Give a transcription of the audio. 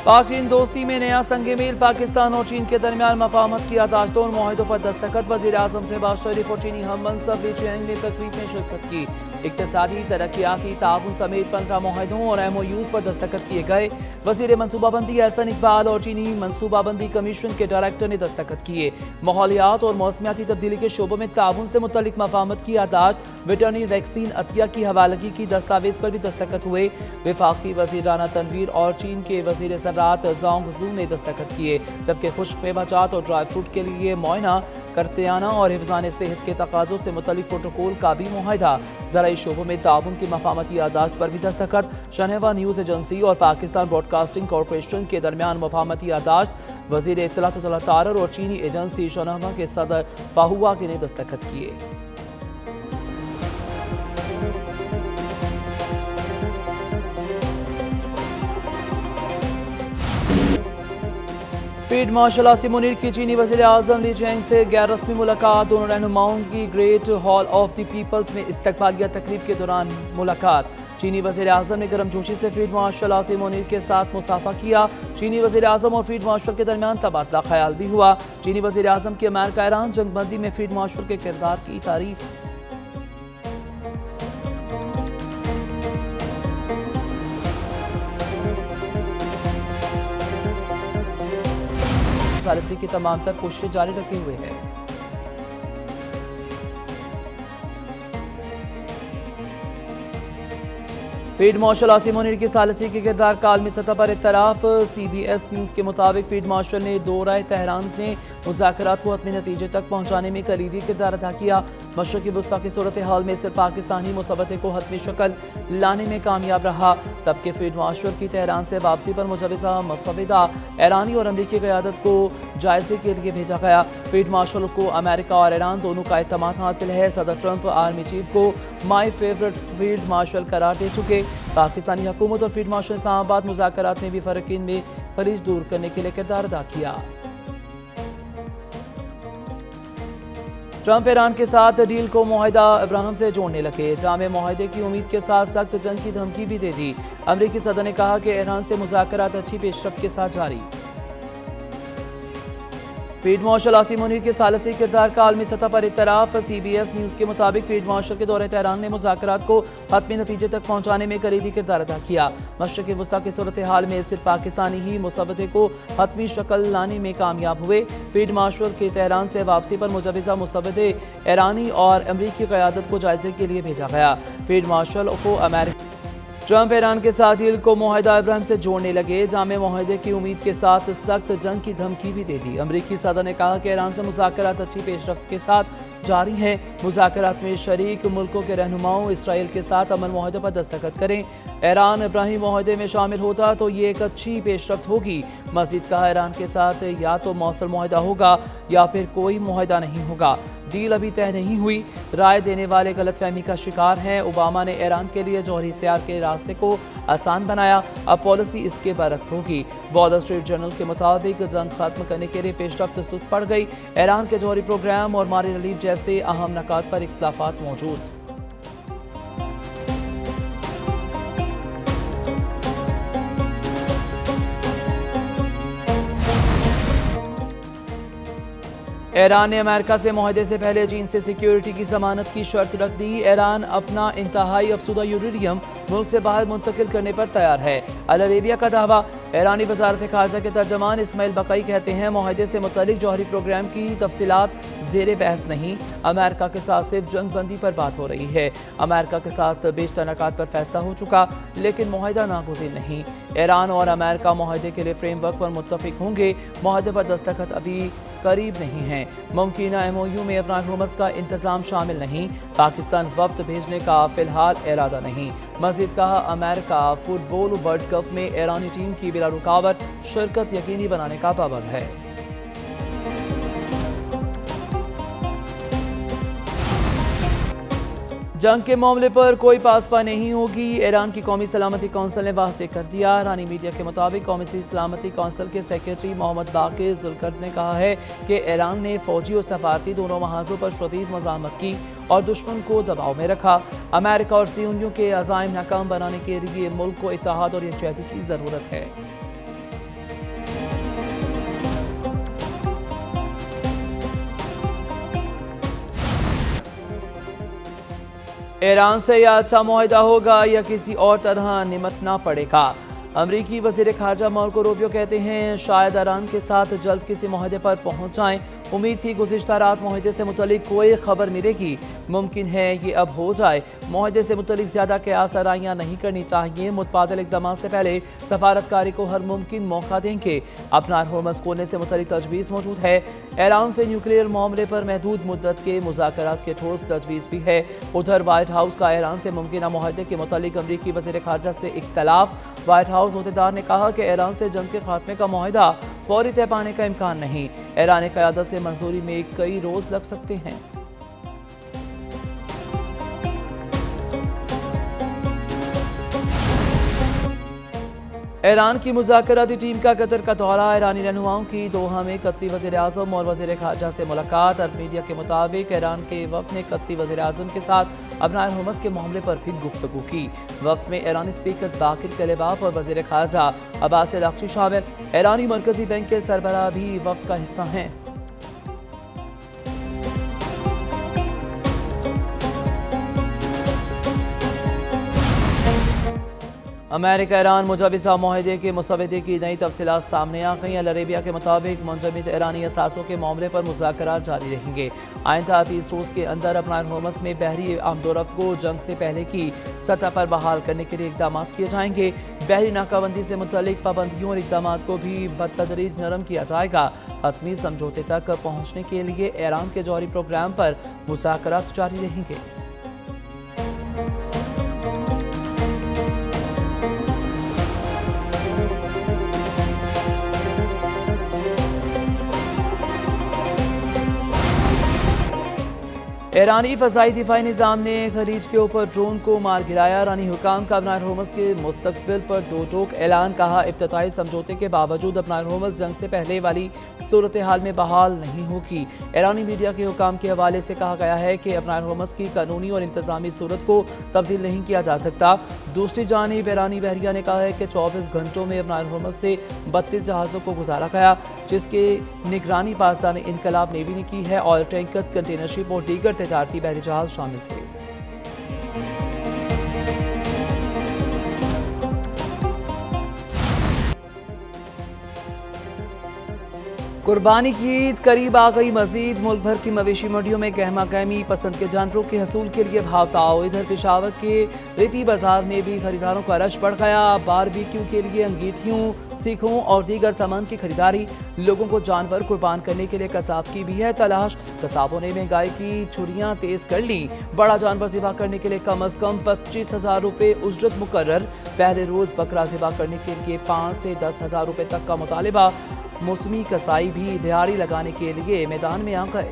पाक चीन दोस्ती में नया संग मेल, पाकिस्तान और चीन के दरमियान मफाहमत की याददाश्तों और मुआहदों पर दस्तखत। वज़ीर आज़म शहबाज शरीफ और चीनी हम मनसब ली चियांग ने तकरीब में शिरकत की। इक्तिसादी तरक्याती ताउन समेत 15 मुआहदों और MOUs पर दस्तखत किए गए। वज़ीर मनसूबाबंदी एहसन इकबाल और चीनी मनसूबाबंदी कमीशन के डायरेक्टर ने दस्तखत किए। माहौलियात और मौसमियाती तब्दीली के शोबों में ताउन से मुतल्लिक मफाहमत की याददाश्त, वेटरनरी वैक्सीन अतिया की हवालगी की दस्तावेज पर भी दस्तखत हुए। वफाकी वज़ीर राना तनवीर और चीन के वज़ीर ज़राअत ज़ोंग ज़ू ने दस्तखत किए, जबकि खुश्क मेवाजात और ड्राई फ्रूट के लिए मुआयना, करतियाना और हिफ्ज़ान सेहत के तकाज़ों से मुतल्लिक प्रोटोकॉल का भी मुआहिदा। ज़राई शोबों में ताउन की मफाहमती याददाश्त पर भी दस्तखत। शनहवा न्यूज़ एजेंसी और पाकिस्तान ब्रॉडकास्टिंग कॉरपोरेशन के दरमियान मफाहमती याददाश्त। वज़ीर इत्तलात तारर और चीनी एजेंसी शनहवा के सदर फाहुआ ने दस्तखत किए। फील्ड मार्शल आसिम मुनीर की चीनी वज़ीर आज़म ली चियांग से गैर रस्मी मुलाकात। दोनों रहनुमाओं की Great Hall of the Peoples में इस्तकबालिया तकरीब के दौरान मुलाकात। चीनी वज़ीर आज़म ने गर्मजोशी से फील्ड मार्शल आसिम मुनीर के साथ मुसाफा किया। चीनी वज़ीर आज़म और फील्ड मार्शल के दरमियान तबादला ख्याल भी हुआ। चीनी वज़ीर आज़म की अमेरिका ईरान जंगबंदी में फील्ड मार्शल के किरदार की तारीफ। सालिसी की तमाम तर कोशिशें जारी रखे हुए हैं। फील्ड मार्शल आसिम मुनीर की सालिसी के किरदार का आलमी सतह पर इत्तलाफ। CBS न्यूज़ के मुताबिक फील्ड मार्शल ने दौरा तेहरान ने मुज़ाकरात को हतमी नतीजे तक पहुँचाने में कलीदी किरदार अदा किया। मशरक़ी वस्ता की सूरत हाल में सिर्फ पाकिस्तानी मुसव्वदे को हतमी शक्ल लाने में कामयाब रहा। तबके फील्ड मार्शल की तेहरान से वापसी पर मुजवज़ा मसवदा ईरानी और अमरीकी क़यादत को जायजे के लिए भेजा गया। फील्ड मार्शल को अमेरिका और ईरान दोनों का एतमाद हासिल है। सदर ट्रंप आर्मी चीफ को माई फेवरेट फील्ड मार्शल करार दे चुके। पाकिस्तानी हुकूमत और फील्ड मार्शल इस्लामाबाद मुज़ाकरात में भी फ़र्क़ीन में खलीज दूर करने के लिए किरदार अदा किया। ट्रंप ईरान के साथ डील को मुआहिदा इब्राहिम से जोड़ने लगे। जामे मुआहिदे की उम्मीद के साथ सख्त जंग की धमकी भी दे दी। अमरीकी सदर ने कहा कि ईरान से मुज़ाकरात अच्छी पेशरफ्त के साथ जारी। फील्ड मार्शल आसिम मुनीर के सालिसी किरदार का आलमी सतह पर इत्तलाफ। CBS न्यूज़ के मुताबिक फील्ड मार्शल के दौरे तेहरान ने मुज़ाकरात को हतमी नतीजे तक पहुँचाने में कलीदी किरदार अदा किया। मशरक़ी वस्ता की सूरत हाल में सिर्फ पाकिस्तानी ही मुसव्वदे को हतमी शक्ल लाने में कामयाब हुए। फील्ड मार्शल के तेहरान से वापसी पर मुजवज़ा मुसव्वदे ईरानी और अमरीकी क़यादत को जायजे के लिए भेजा गया। फील्ड मार्शल को अमेरिका ट्रंप ईरान के साथ डील को मुआहिदा इब्राहिम से जोड़ने लगे। जामे मुआहिदे की उम्मीद के साथ सख्त जंग की धमकी भी दे दी। अमरीकी सदर ने कहा कि ईरान से मुज़ाकरात अच्छी पेशरफ्त के साथ जारी हैं। मुज़ाकरात में शरीक मुल्कों के रहनुमाओं इसराइल के साथ अमन मुआहिदे पर दस्तखत करें। ईरान इब्राहिम मुआहिदे में शामिल होता तो ये एक अच्छी पेशरफ्त होगी। मज़ीद कहा, ईरान के साथ या तो मौसल मुआहिदा होगा या फिर कोई मुआहिदा नहीं होगा। डील अभी तय नहीं हुई। राय देने वाले गलतफहमी का शिकार हैं। ओबामा ने ईरान के लिए जौहरी हथियार के रास्ते को आसान बनाया। अब पॉलिसी इसके बरक्स होगी। वॉल स्ट्रीट जर्नल के मुताबिक जंग खत्म करने के लिए पेशरफ्त सुस्त पड़ गई। ईरान के जौहरी प्रोग्राम और मारी रिलीफ जैसे अहम नकात पर इख्तिलाफात मौजूद। ईरान ने अमेरिका से मुआहदे से पहले चीन से सिक्योरिटी की जमानत की शर्त रख दी। ईरान अपना इंतहाई अफसुदा यूरेनियम मुल्क से बाहर मुंतकिल करने पर तैयार है। अल अरेबिया का दावा। ईरानी वज़ारत ख़ारजा के तर्जमान इस्माइल बक़ई कहते हैं, मुआहदे से मुतल्लिक जौहरी प्रोग्राम की तफसीलात ज़ेरे बहस नहीं। अमेरिका के साथ सिर्फ जंग बंदी पर बात हो रही है। अमेरिका के साथ बेशतर नकात पर फैसला हो चुका, लेकिन मुआहिदा नागुज़ीर नहीं। ईरान और अमेरिका मुआहदे के लिए फ्रेमवर्क पर मुत्तफ़िक होंगे। मुआहदे पर दस्तखत अभी करीब नहीं है। मुमकिना MOU में अफगान हुकूमत का इंतजाम शामिल नहीं। पाकिस्तान वफ्द भेजने का फिलहाल इरादा नहीं। मज़ीद कहा, अमेरिका फुटबॉल वर्ल्ड कप में ईरानी टीम की बिला रुकावट शिरकत यकीनी बनाने का पाबंद है। जंग के मामले पर कोई पासपा नहीं होगी। ईरान की कौमी सलामती कौंसिल ने वाज़ेह कर दिया। ईरानी मीडिया के मुताबिक कौमी सलामती कौंसिल के सेक्रेटरी मोहम्मद बाक़िर ज़ुल्कर्द ने कहा है कि ईरान ने फ़ौजी और सफारती दोनों महाजों पर शदीद मज़ाहमत की और दुश्मन को दबाव में रखा। अमेरिका और सियोनियों के अज़ाइम नाकाम बनाने के लिए मुल्क को इत्तेहाद और यकजहती की ज़रूरत है। ईरान से यह अच्छा मुआहदा होगा या किसी और तरह निमटना पड़ेगा। अमरीकी वज़ीर ख़ारजा मार्को रूबियो कहते हैं शायद ईरान के साथ जल्द किसी मुआहदे पर पहुंच जाएं। उम्मीद थी गुज़िश्ता रात मुआहदे से मुतल्लिक कोई खबर मिलेगी, मुमकिन है ये अब हो जाए। मुआहदे से मुतल्लिक ज़्यादा क़यास आराइयाँ नहीं करनी चाहिए। मुतबादिल इक़दाम से पहले सफारतकारी को हर मुमकिन मौका देंगे। अपना होर्मुज़ खोलने से मुतल्लिक तजवीज़ मौजूद है। ईरान से न्यूक्लियर मामले पर महदूद मुद्दत के मुज़ाकरात के ठोस तजवीज़ भी है। उधर वाइट हाउस का ईरान से मुमकिन मुआहदे के मुतल्लिक अमरीकी वज़ीर ख़ारजा से इख्तलाफ। वाइट हाउस अहदेदार ने कहा कि ईरान से जंग के खात्मे का मुआहदा फौरी तय पाने का इम्कान नहीं। ईरानी क़यादत से मंजूरी में कई रोज़ लग सकते हैं। ईरान की मुज़ाकराती टीम का कतर का दौरा। ईरानी रहनुमाओं की दोहा में कतरी वज़ीर आज़म और वज़ीर ख़ारजा से मुलाकात। अरब मीडिया के मुताबिक ईरान के वफ़द ने कतरी वज़ीर आज़म के साथ अपना होर्मुज़ के मामले पर भी गुफ्तगू की। वफ़द में ईरानी स्पीकर बाकिर कलिबाफ और वज़ीर ख़ारजा अब्बास अराग़ची शामिल। ईरानी मरकज़ी बैंक के सरबराह भी वफ़द का हिस्सा हैं। अमेरिका ईरान मुजाविज़ा मुआहदे के मुसवदे की नई तफसीलात सामने आ गई। अल अरेबिया के मुताबिक मुंजमद ईरानी असासों के मामले पर मुज़ाकरात जारी रहेंगे। आइंदा 30 रोज़ के अंदर अपना होर्मुज़ में बहरी आमदोरफ्त को जंग से पहले की सतह पर बहाल करने के लिए इक़दाम किए जाएंगे। बहरी नाकाबंदी से मुतल्लिक पाबंदियों और इक़दाम को भी बतदरीज नरम किया जाएगा। हतमी समझौते तक पहुँचने के लिए ईरान के जौहरी प्रोग्राम पर मुज़ाकरात जारी रहेंगे। ईरानी फ़ज़ाई दिफाई निज़ाम ने खलीज के ऊपर ड्रोन को मार गिराया। ईरानी हुकाम का अपना होर्मुज़ के मुस्तक़बिल पर दो टोक ऐलान। कहा इब्तिदाई समझौते के बावजूद अपना होर्मुज़ जंग से पहले वाली सूरत हाल में बहाल नहीं होगी। ईरानी मीडिया के हुकाम के हवाले से कहा गया है कि अपना होर्मुज़ की कानूनी और इंतज़ामी सूरत को तब्दील नहीं किया जा सकता। दूसरी जानिब ईरानी बहरिया ने कहा है कि 24 घंटों में अपना होर्मुज़ से 32 जहाज़ों को गुजारा गया, जिसकी निगरानी पाकिस्तान इनकलाब नेवी ने की है और टैंकर्स, कंटेनर शिप और दीगर तजारती बहरी जहाज शामिल थे। कुर्बानी की ईद करीब आ गई। मजीद मुल्क भर की मवेशी मंडियों में गहमा गहमी। पसंद के जानवरों के हसूल के लिए भावताओ। इधर पेशावर के रेती बाजार में भी खरीदारों का रश बढ़ गया। बारबेक्यू के लिए अंगीठियों, सीखों और दीगर सामान की खरीदारी। लोगों को जानवर कुर्बान करने के लिए कसाब की भी है तलाश। कसाबों ने महंगाई की छुरियां तेज कर ली। बड़ा जानवर ज़िबा करने के लिए कम अज कम 25,000 रुपये उजरत मुकर्रर। पहले रोज़ बकरा ज़िबा करने के लिए 5 से 10,000 रुपये तक का मुतालिबा। मौसमी कसाई भी दिहाड़ी लगाने के लिए मैदान में आ गए।